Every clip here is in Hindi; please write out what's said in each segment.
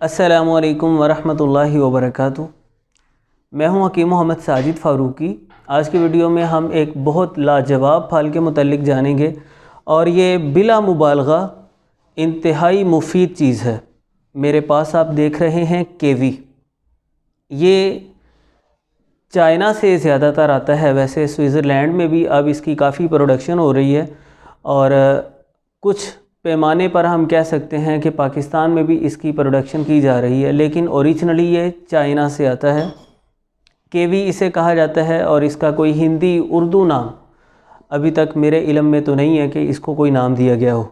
अस्सलामुअलैकुम वरहमतुल्लाहि वबरकातुहू। मैं हूं हकीम मोहम्मद साजिद फ़ारूक़ी। आज की वीडियो में हम एक बहुत लाजवाब फल के मुतल्लिक़ जानेंगे और ये बिला मुबालगा इंतहाई मुफीद चीज़ है। मेरे पास आप देख रहे हैं कीवी। ये चाइना से ज़्यादातर आता है, वैसे स्विट्ज़रलैंड में भी अब इसकी काफ़ी प्रोडक्शन हो रही है और कुछ पैमाने पर हम कह सकते हैं कि पाकिस्तान में भी इसकी प्रोडक्शन की जा रही है, लेकिन ओरिजिनली ये चाइना से आता है। कीवी इसे कहा जाता है और इसका कोई हिंदी उर्दू नाम अभी तक मेरे इल्म में तो नहीं है कि इसको कोई नाम दिया गया हो।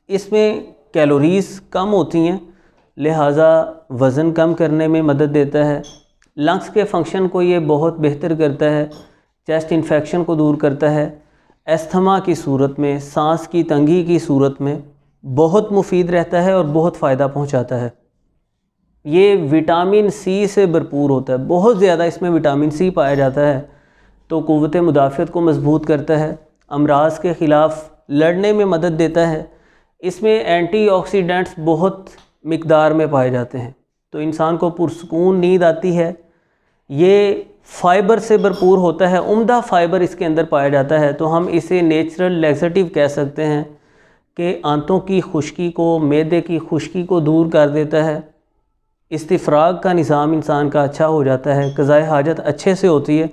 इसमें कैलोरीज़ कम होती हैं, लिहाजा वज़न कम करने में मदद देता है। लंग्स के फंक्शन को ये बहुत बेहतर करता है, चेस्ट इन्फेक्शन को दूर करता है, अस्थमा की सूरत में, सांस की तंगी की सूरत में बहुत मुफीद रहता है और बहुत फ़ायदा पहुंचाता है। ये विटामिन सी से भरपूर होता है, बहुत ज़्यादा इसमें विटामिन सी पाया जाता है, तो क़ुव्वत मुदाफ़त को मज़बूत करता है, अमराज के ख़िलाफ़ लड़ने में मदद देता है। इसमें एंटीऑक्सीडेंट्स बहुत मिक़दार में पाए जाते हैं, तो इंसान को पुरसकून नींद आती है। ये फ़ाइबर से भरपूर होता है, उम्दा फ़ाइबर इसके अंदर पाया जाता है, तो हम इसे नेचुरल लैक्सेटिव कह सकते हैं कि आंतों की खुश्की को, मैदे की खुश्की को दूर कर देता है। इस्तिफ़राग का निज़ाम इंसान का अच्छा हो जाता है, क़ज़ाए हाजत अच्छे से होती है,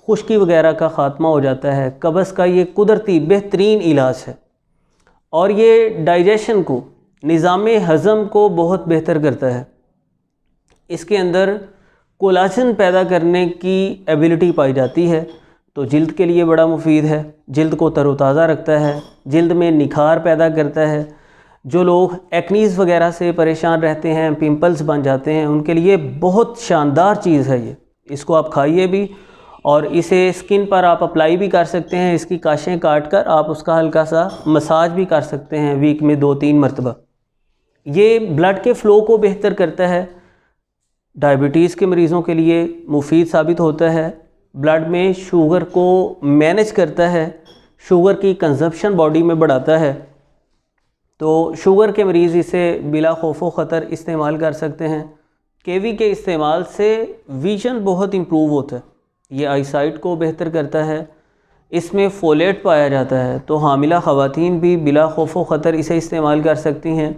खुश्की वगैरह का ख़ात्मा हो जाता है। कब्ज़ का ये कुदरती बेहतरीन इलाज है और ये डाइजेशन को, निज़ाम हज़म को बहुत बेहतर करता है। इसके अंदर कोलाजन पैदा करने की एबिलिटी पाई जाती है, तो जिल्द के लिए बड़ा मुफीद है, जिल्द को तरोताज़ा रखता है, जिल्द में निखार पैदा करता है। जो लोग एक्नीज़ वगैरह से परेशान रहते हैं, पिंपल्स बन जाते हैं, उनके लिए बहुत शानदार चीज़ है ये। इसको आप खाइए भी और इसे स्किन पर आप अप्लाई भी कर सकते हैं। इसकी काशें काट कर आप उसका हल्का सा मसाज भी कर सकते हैं वीक में 2-3 मरतबा। ये ब्लड के फ़्लो को बेहतर करता है, डायबिटीज़ के मरीज़ों के लिए मुफीद साबित होता है। ब्लड में शुगर को मैनेज करता है, शुगर की कंजप्शन बॉडी में बढ़ाता है, तो शुगर के मरीज़ इसे बिला खौफ व ख़तर इस्तेमाल कर सकते हैं। कीवी के इस्तेमाल से विज़न बहुत इम्प्रूव होता है, ये आईसाइट को बेहतर करता है। इसमें फोलेट पाया जाता है, तो हामिला ख़वातीन भी बिला खौफ व ख़तर इसे इस्तेमाल कर सकती हैं।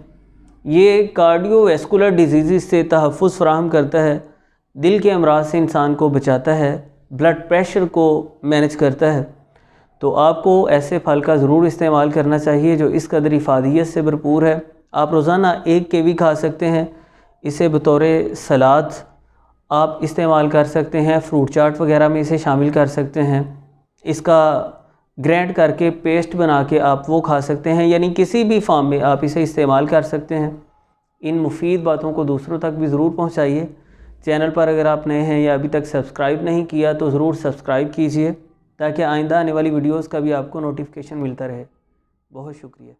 ये कार्डियोवैस्कुलर डिजीज़ से तहफ़्फ़ुज़ फ़राहम करता है, दिल के अमराज से इंसान को बचाता है, ब्लड प्रेशर को मैनेज करता है। तो आपको ऐसे फल का ज़रूर इस्तेमाल करना चाहिए जो इस कदर इफ़ादियत से भरपूर है। आप रोज़ाना एक कीवी खा सकते हैं, इसे बतौर सलाद आप इस्तेमाल कर सकते हैं, फ्रूट चाट वगैरह में इसे शामिल कर सकते हैं। इसका ग्राइंड करके पेस्ट बना के आप वो खा सकते हैं, यानी किसी भी फॉर्म में आप इसे इस्तेमाल कर सकते हैं। इन मुफीद बातों को दूसरों तक भी ज़रूर पहुंचाइए। चैनल पर अगर आप नए हैं या अभी तक सब्सक्राइब नहीं किया तो ज़रूर सब्सक्राइब कीजिए, ताकि आइंदा आने वाली वीडियोज़ का भी आपको नोटिफिकेशन मिलता रहे। बहुत शुक्रिया।